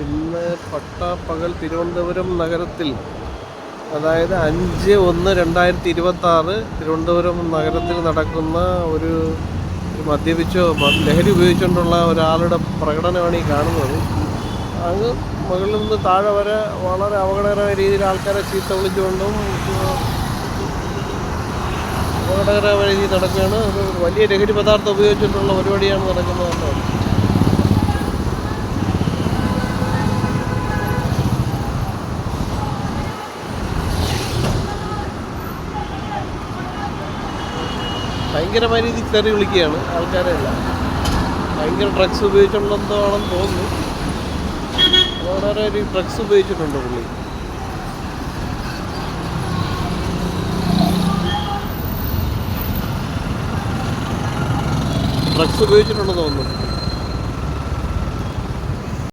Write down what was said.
ഇന്ന് പട്ടാപ്പകൽ തിരുവനന്തപുരം നഗരത്തിൽ, അതായത് 5/1/2026 തിരുവനന്തപുരം നഗരത്തിൽ നടക്കുന്ന ഒരു മദ്യപിച്ചോ ലഹരി ഉപയോഗിച്ചുകൊണ്ടുള്ള ഒരാളുടെ പ്രകടനമാണ് ഈ കാണുന്നത്. അങ്ങ് മുകളിൽ നിന്ന് താഴെ വരെ വളരെ അപകടകരമായ രീതിയിൽ ആൾക്കാരെ ചീത്ത വിളിച്ചുകൊണ്ടും അപകടകരമായ രീതിയിൽ നടക്കുകയാണ്. അത് വലിയ ലഹരി പദാർത്ഥം ഉപയോഗിച്ചിട്ടുള്ള പരിപാടിയാണ് നടക്കുന്നത്. ഭയങ്കരമായ രീതിയിൽ തെറി വിളിക്കുകയാണ് ആൾക്കാരെല്ലാം. ഭയങ്കര ഡ്രഗ്സ് ഉപയോഗിച്ചിട്ടുണ്ടെന്തോ ആണെന്ന് തോന്നുന്നു. വളരെ ഒരു ഡ്രഗ്സ് ഉപയോഗിച്ചിട്ടുണ്ട് പുള്ളി. ഡ്രഗ്സ് ഉപയോഗിച്ചിട്ടുണ്ടെന്ന് തോന്നുന്നു.